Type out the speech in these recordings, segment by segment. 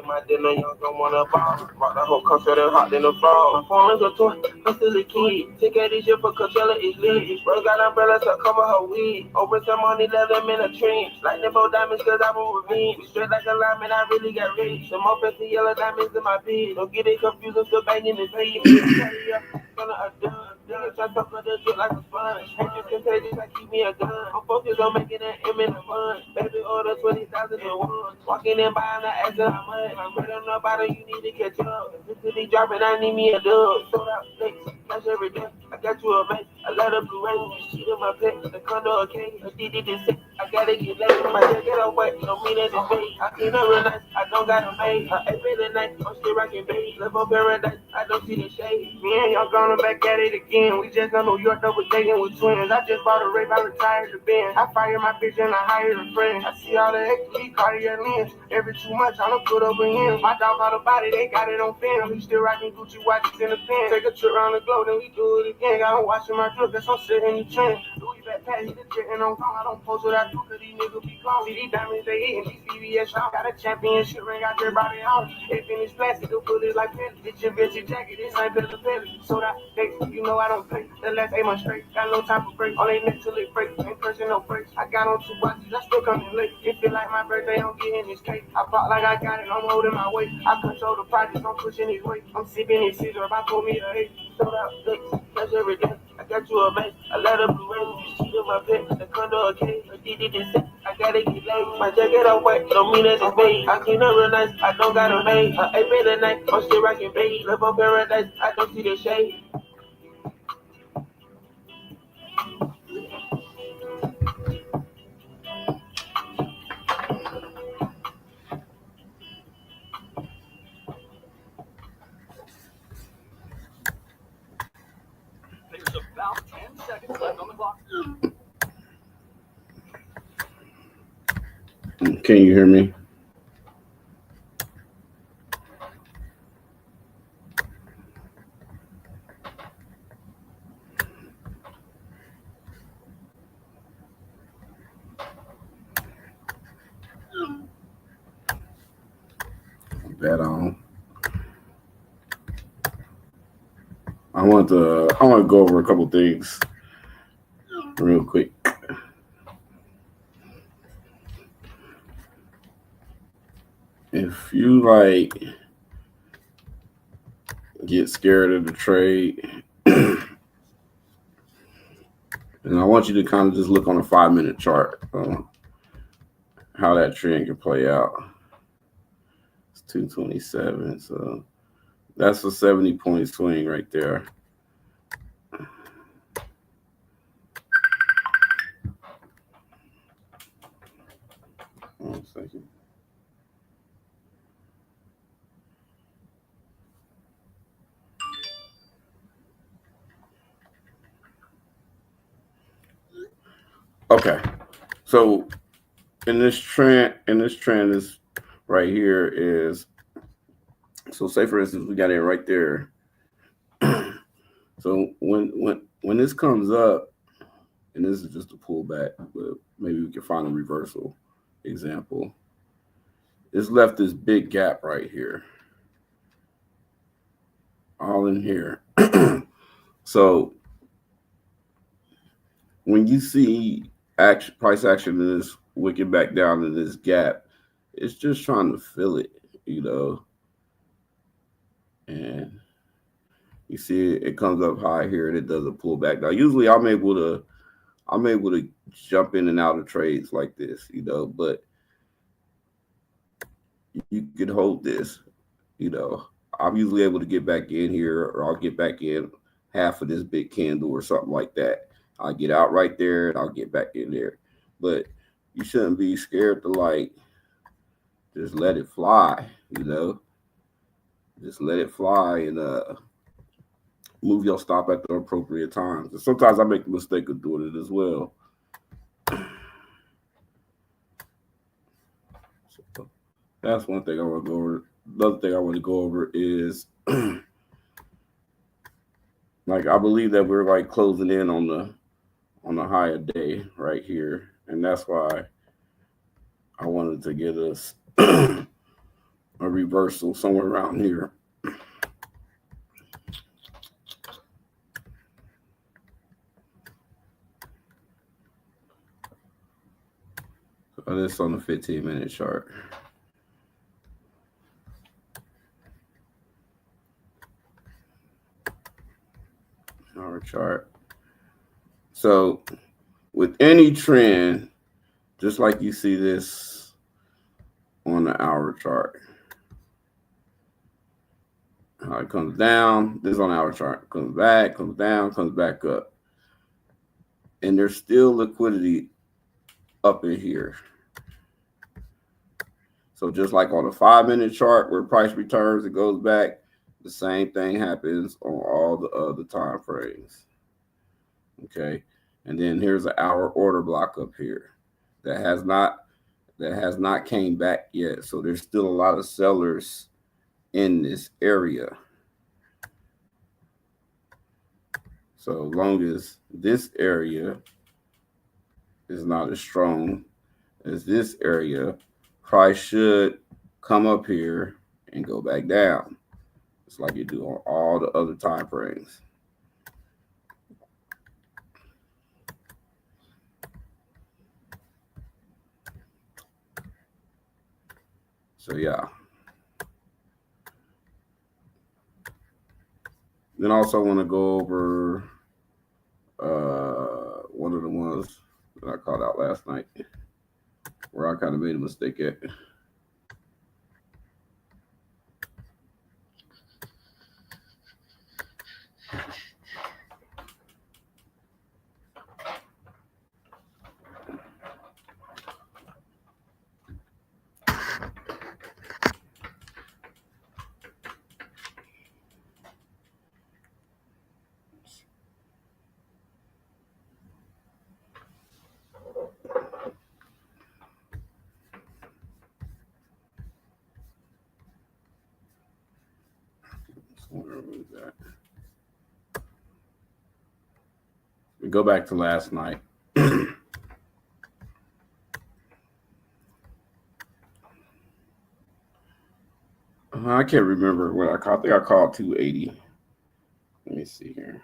with my dinner, young, don't wanna ball. Rock the whole concert and hot in the fall. My phone is a toy, I'm still a kid. Take care of this shit for Coachella, it's lit. Bro got umbrellas to cover her wig. Over some money, let them in a trench. Like them both diamonds, cause I will revenge. Straight like a lineman, I really got rich. Some more fancy yellow diamonds in my bed. Don't get it confused, I'm still banging this head. Gonna a done. Niggas try to talk about this shit like a sponge. Hate is contagious, I keep me a gun. I'm focused on making that M in the fun. Baby order 20,000 and one. Walking in buying the ass that I'm money. I'm ready on nobody, you need to catch up. If this city dropping, I need me a dub. Sold out flex, cash every day. I got you a mate, I love the blue ray. She in my pet, the condo a king. A DD this sick, I gotta get laid. My jacket get away, don't mean that it's fake. I clean up real nice, I don't got a maid. I ain't been the night, I'm still rocking babe. Live on paradise, I don't see the shade. Me and y'all gonna back at it again. We just got New York double dating with twins. I just bought a rape, I retired the bin. I fire my bitch and I hired a friend. I see all the XP Cartier lens. Every 2 months I don't put up a him. My dog got a body, they got it on film. He still rocking Gucci watches in the pen. Take a trip around the globe, then we do it again. Got him watching my drip, that's I'm sitting in the trend. Louis backpack, he the jetting on phone. I don't post what I do, cause these niggas be clone. See these diamonds, they hitting these CVS shop. Got a championship ring out there by the house. They finish plastic, the bullets like pennies. It's your vintage jacket, this ain't Pella Pelli. So that dates, you know I don't play. The last 8 months straight, got no time for break. On they neck till it break, ain't pressing no brakes. I got on 2 watches, I still coming late. It feel like my birthday, I'm getting this cake. I pop like I got it, I'm holding my weight. I control the projects, I'm pushing his weight. I'm sipping his scissor, if I pull me a hate. So that dates, that's every day. I got you a mate, I let her blue ray. She in my pet, the condo a king. A DD this sick, I gotta get laid. My jacket on white, don't mean that it's fake. I clean up real nice, I don't got a maid. I ain't been the night, I'm still rocking babe. Live on paradise, I don't see the shade. There's about 10 seconds left on the clock. Can you hear me? That I want to go over a couple things real quick. If you like get scared of the trade, and I want you to kind of just look on a 5-minute chart, how that trend can play out. It's 227, so that's a 70-point swing right there. One second. Okay, so in this trend is right here is, so say for instance we got it right there. So when this comes up, and this is just a pullback, but maybe we can find a reversal example. It's left this big gap right here, all in here. So when you see price action in this wicking back down in this gap, it's just trying to fill it, and you see it comes up high here and it does a pullback. Now usually I'm able to jump in and out of trades like this, but you could hold this, I'm usually able to get back in here, or I'll get back in half of this big candle or something like that. I'll get out right there and I'll get back in there. But you shouldn't be scared to just let it fly, Just let it fly and move your stop at the appropriate times. And sometimes I make the mistake of doing it as well. So that's one thing I want to go over. Another thing I want to go over is I believe that we're closing in on the higher day right here, and that's why I wanted to get us a reversal somewhere around here. So this on the 15-minute chart. Hour chart. So with any trend, just like you see this on the hour chart, how it comes down, this on the hour chart, comes back, comes down, comes back up. And there's still liquidity up in here. So just like on a 5-minute chart where price returns, it goes back, the same thing happens on all the other time frames. Okay. And then here's an hour order block up here that has not came back yet. So there's still a lot of sellers in this area. So as long as this area is not as strong as this area, price should come up here and go back down. It's like you do on all the other time frames. So yeah. Then also want to go over one of the ones that I called out last night where I kind of made a mistake at. We go back to last night. I can't remember what I called. I think I called 280. Let me see here.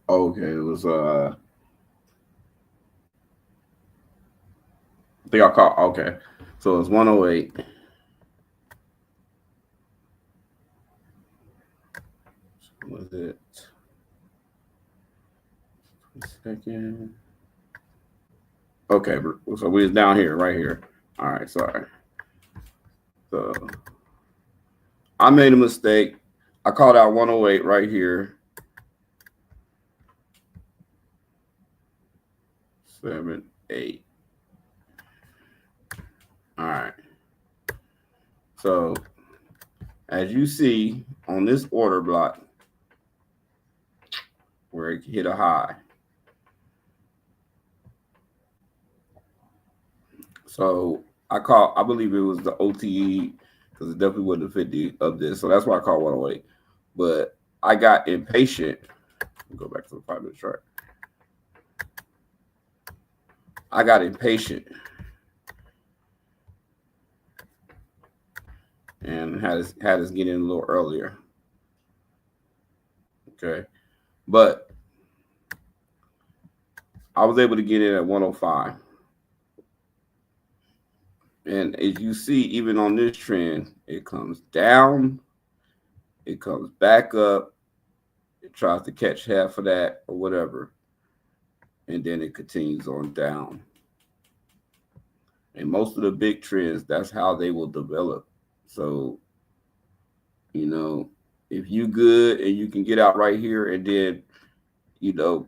Okay, it was I think I called, okay. So it's 108. Was it? Second. Okay, so we was down here, right here. All right, sorry. So I made a mistake. I called out 108 right here. 7, 8. All right. So as you see on this order block where it hit a high. So I believe it was the OTE because it definitely wasn't the 50 of this. So that's why I called 108. But I got impatient. Go back to the 5-minute chart. I got impatient and had us get in a little earlier. Okay. But I was able to get in at 105. And as you see, even on this trend, it comes down, it comes back up, it tries to catch half of that or whatever, and then it continues on down. And most of the big trends, that's how they will develop. So, you know, if you good and you can get out right here and then, you know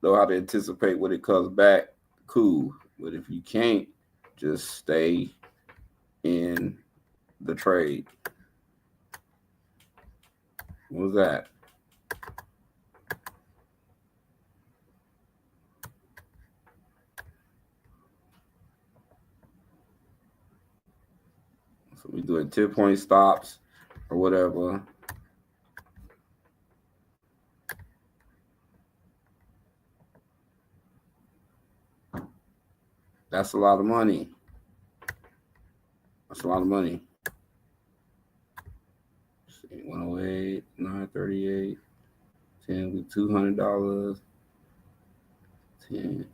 how to anticipate when it comes back, cool. But if you can't, just stay in the trade. What was that? So We're doing 10-point stops or whatever. That's a lot of money. That's a lot of money. 108, 938, 10 with $200, 10.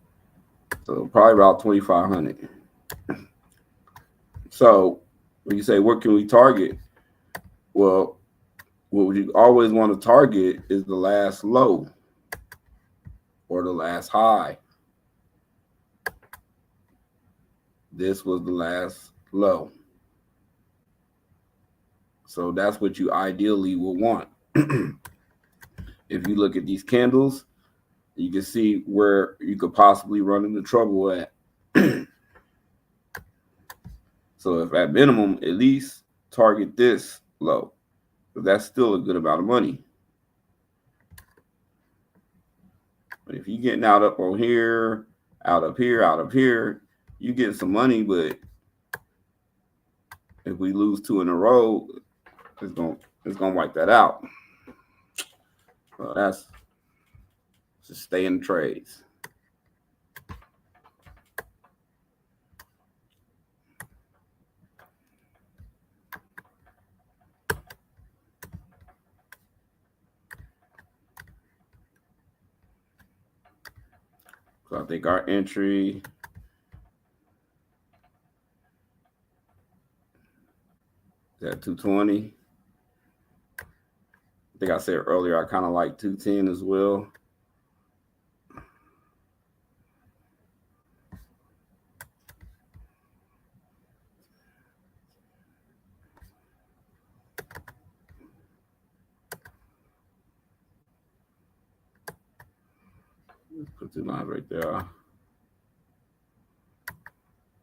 So probably about 2,500. So when you say what can we target? Well, what you always want to target is the last low or the last high. This was the last low. So that's what you ideally will want. If you look at these candles, you can see where you could possibly run into trouble at. So if at minimum, at least target this low. But that's still a good amount of money. But if you're getting out up on here, out up here, you get some money, but if we lose 2 in a row, it's gonna wipe that out. So that's just stay in the trades. So I think our entry is at 220. I think I said earlier I kind of like 210 as well. Let's put 2 lines right there. All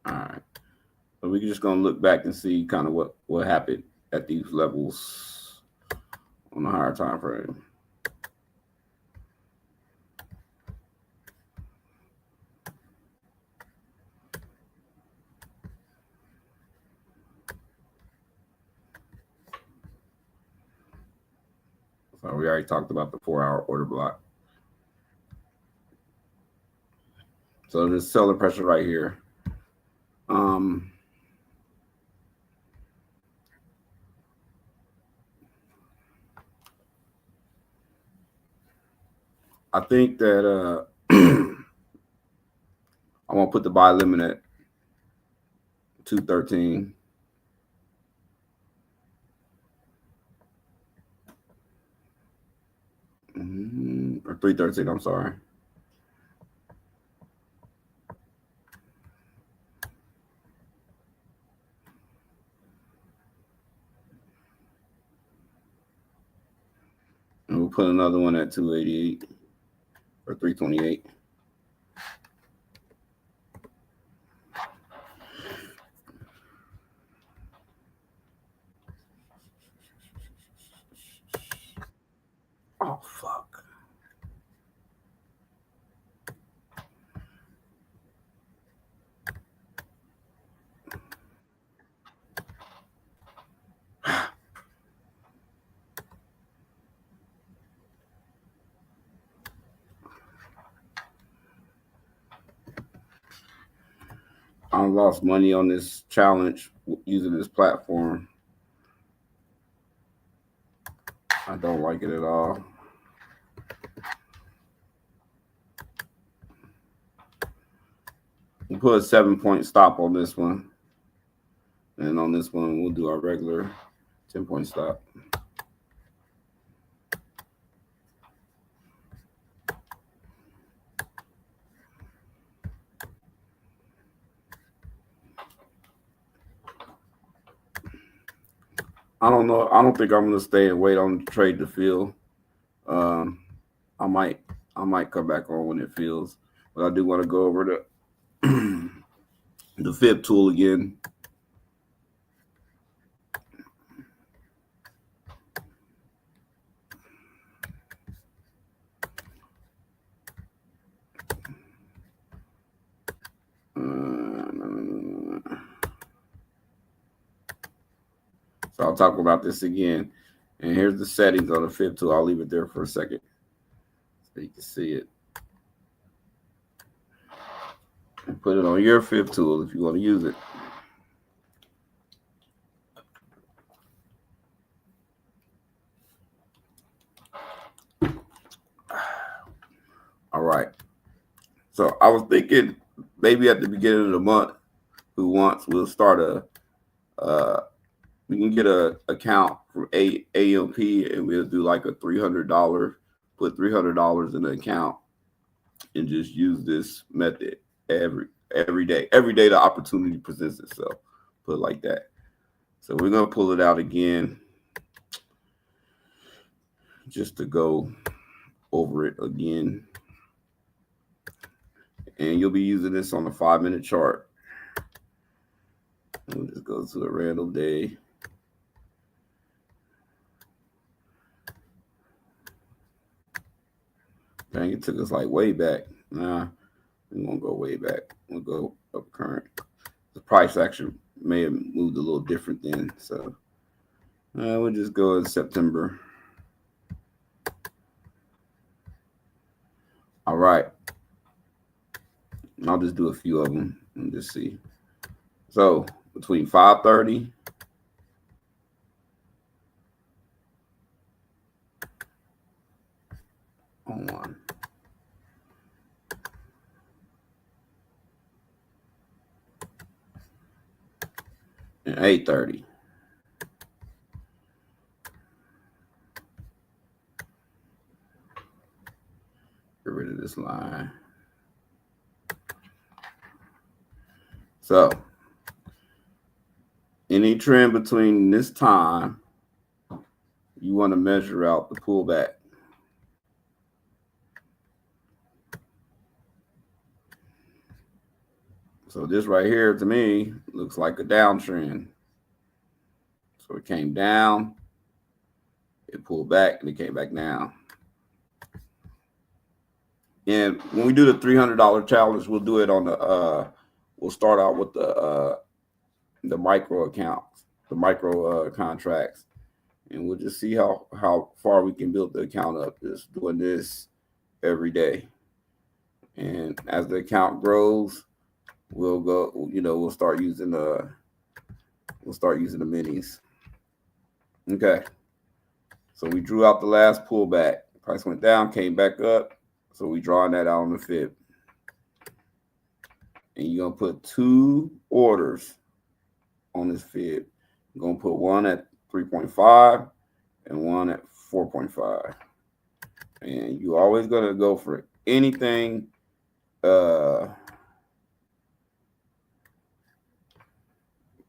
right. So we're just gonna look back and see kind of what happened at these levels on the higher time frame. So we already talked about the 4-hour order block. So there's seller pressure right here. I think that I'm gonna put the buy limit at 213. Or 313, I'm sorry. And we'll put another one at 288 or 328. Oh, fuck. I lost money on this challenge using this platform. I don't like it at all. We'll put a 7-point stop on this one. And on this one, we'll do our regular 10-point stop. I don't know. I don't think I'm gonna stay and wait on the trade to fill. I might come back on when it fills, but I do want to go over the fib tool again. So I'll talk about this again. And here's the settings on the fib tool. I'll leave it there for a second so you can see it. And put it on your fib tool if you want to use it. All right. So I was thinking maybe at the beginning of the month, we'll start we can get a account from AMP and we'll do like a $300, put $300 in the account and just use this method every day. Every day the opportunity presents itself. Put it like that. So we're gonna pull it out again just to go over it again. And you'll be using this on a 5-minute chart. We'll just go to a random day. Dang, it took us like way back. Nah, we won't go way back. We'll go up current. The price action may have moved a little different then. So we'll just go in September. All right. I'll just do a few of them and just see. So between 5:30 on one and 8:30. Get rid of this line. So any trend between this time, you want to measure out the pullback. So this right here to me looks like a downtrend. So it came down, it pulled back, and it came back down. And when we do the $300 challenge, we'll do it on the we'll start out with the micro accounts, the micro contracts, and we'll just see how far we can build the account up. Just doing this every day, and as the account grows, we'll go. We'll start using the minis. Okay, so we drew out the last pullback. Price went down, came back up, so we drawing that out on the fib. And you're going to put 2 orders on this fib. You're going to put one at 3.5 and one at 4.5. And you're always going to go for anything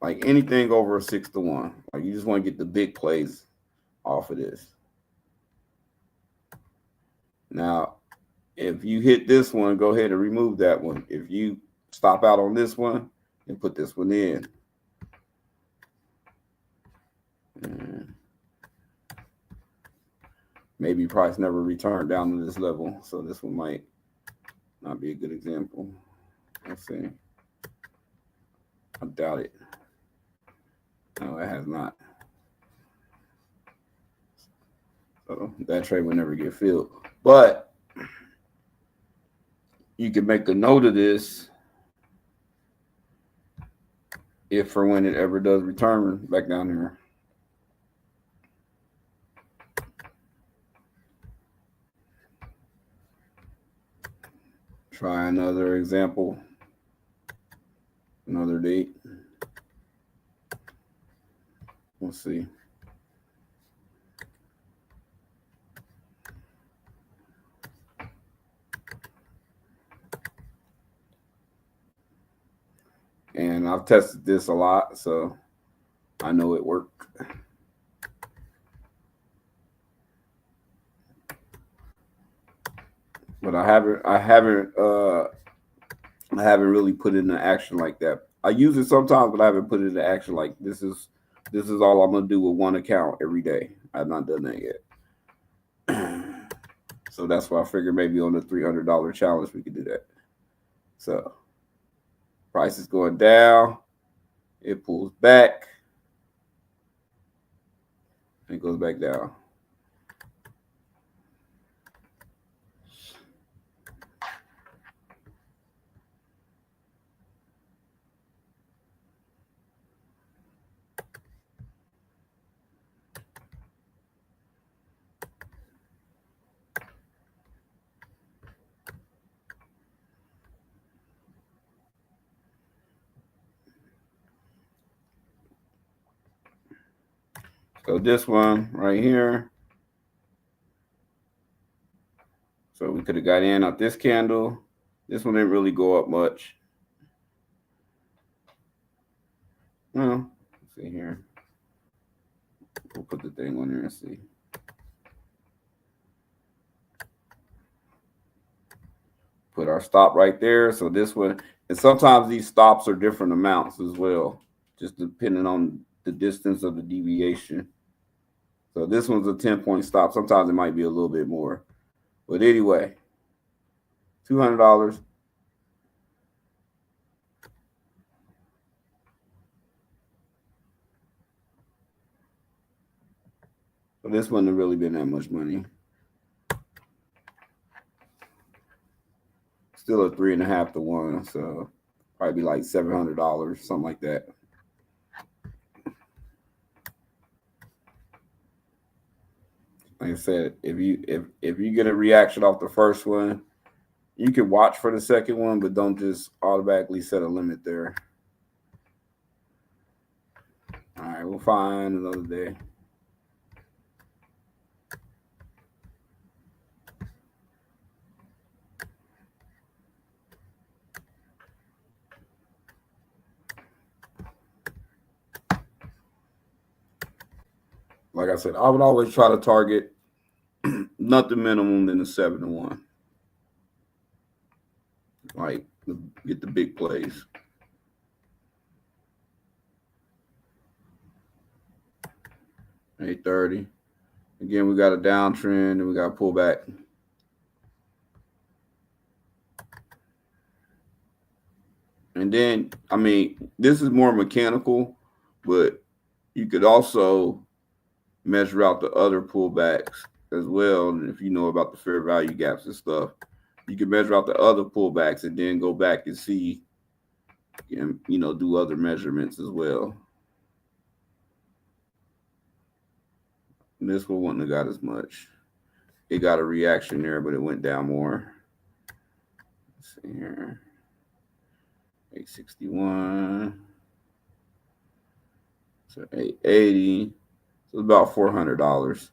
like anything over a 6-to-1. Like you just want to get the big plays off of this. Now, if you hit this one, go ahead and remove that one. If you stop out on this one and put this one in. And maybe price never returned down to this level, so this one might not be a good example. Let's see. I doubt it. No, it has not. So that trade will never get filled. But you can make a note of this if or when it ever does return back down here. Try another example, another date. Let's see. And I've tested this a lot, so I know it worked. But I haven't really put it into action like that. I use it sometimes, but I haven't put it into action like this is all I'm gonna do with one account every day. I've not done that yet. So that's why I figured maybe on the $300 challenge we could do that. So price is going down, it pulls back, It goes back down. So this one right here. So we could have got in off this candle. This one didn't really go up much. Well, let's see here. We'll put the thing on there and see. Put our stop right there. So this one, and sometimes these stops are different amounts as well, just depending on the distance of the deviation. So this one's a 10-point stop. Sometimes it might be a little bit more. But anyway, $200. So this wouldn't have really been that much money. Still a 3.5 to 1, so probably be like $700, something like that. Like I said, if you get a reaction off the first one, you can watch for the second one, but don't just automatically set a limit there. All right, we'll find another day. Like I said, I would always try to target nothing minimum than a 7 to 1. Like, get the big plays. $8.30. Again, we got a downtrend and we got a pullback. And then, I mean, this is more mechanical, but you could also measure out the other pullbacks as well. And if you know about the fair value gaps and stuff, you can measure out the other pullbacks and then go back and see, and, you know, do other measurements as well. And this one wouldn't have got as much. It got a reaction there, but it went down more. Let's see here. 861. So 880. So it's about $400.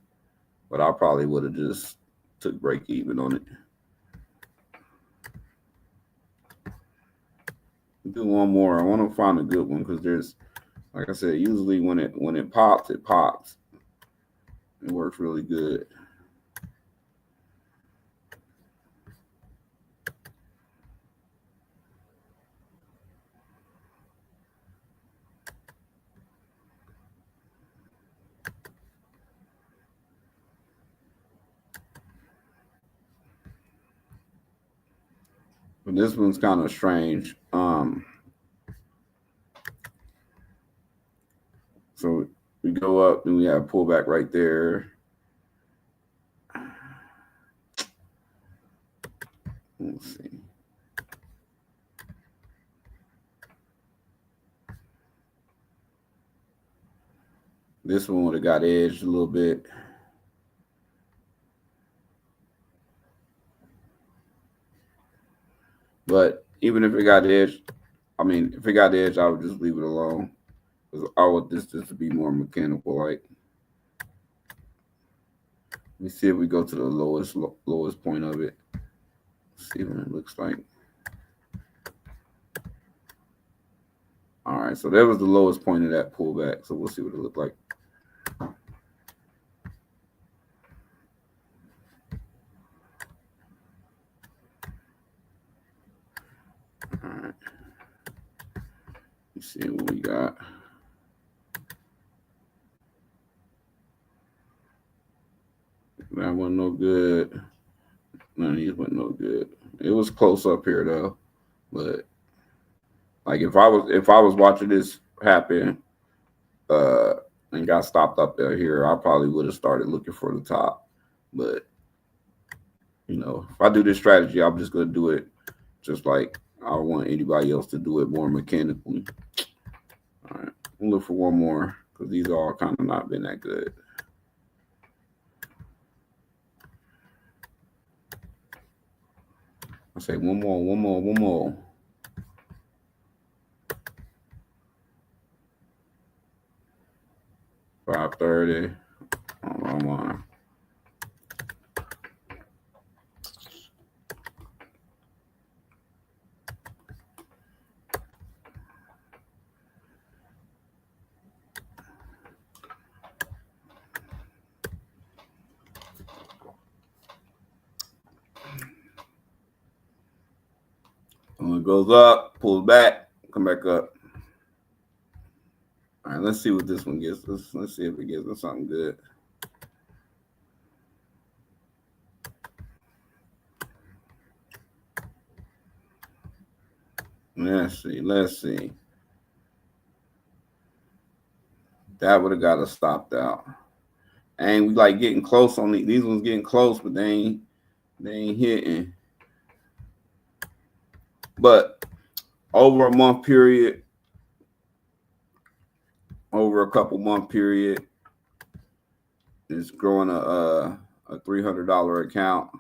But I probably would have just took break even on it. Do one more. I want to find a good one because there's, like I said, usually when it pops, it pops. It works really good. But this one's kind of strange. So we go up and we have a pullback right there. Let's see. This one would have got edged a little bit. But even if it got edged, I mean, if it got edged, I would just leave it alone. I want this just to be more mechanical like. Let me see if we go to the lowest point of it. See what it looks like. All right, so that was the lowest point of that pullback. So we'll see what it looked like. All right. Let's see what we got. That wasn't no good. None of these went no good. It was close up here though, but like if I was watching this happen, and got stopped up there here, I probably would have started looking for the top. But you know, if I do this strategy, I'm just gonna do it just like I want anybody else to do it, more mechanically. All right, we'll look for one more because these all kind of not been that good. I say one more. 530. Wrong one. When it goes up, pulls back, come back up. All right, let's see what this one gets us. Let's see if it gives us something good. Let's see. That would have got us stopped out. And we like getting close on these ones getting close, but they ain't hitting. But over a month period, over a couple month period, it's growing a $300 account.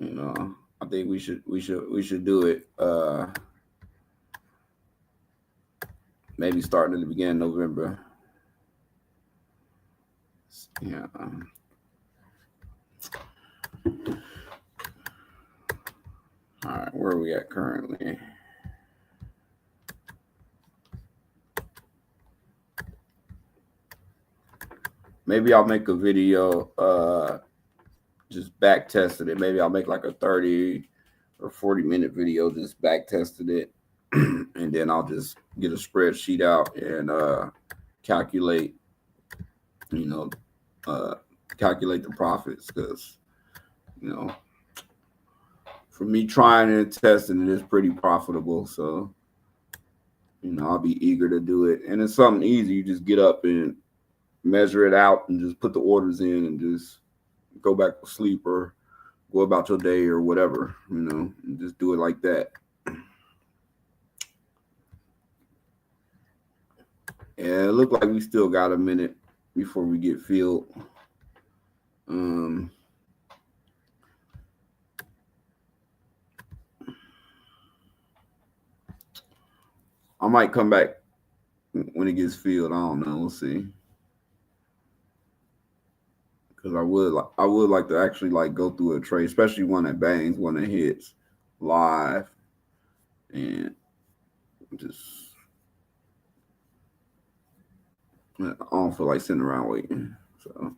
You know, I think we should do it. Maybe starting at the beginning of November. Yeah. All right, where are we at currently? Maybe I'll make a video just back testing it. Maybe I'll make like a 30 or 40-minute video just back testing it. And then I'll just get a spreadsheet out and calculate, you know, calculate the profits, because, you know, for me trying and testing it is pretty profitable. So, you know, I'll be eager to do it. And it's something easy. You just get up and measure it out and just put the orders in and just go back to sleep or go about your day or whatever, you know, and just do it like that. Yeah, it looked like we still got a minute before we get filled. I might come back when it gets filled. I don't know. We'll see. Because I would like to actually like go through a trade, especially one that bangs, one that hits live, and just I don't feel like sitting around waiting. So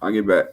I'll get back.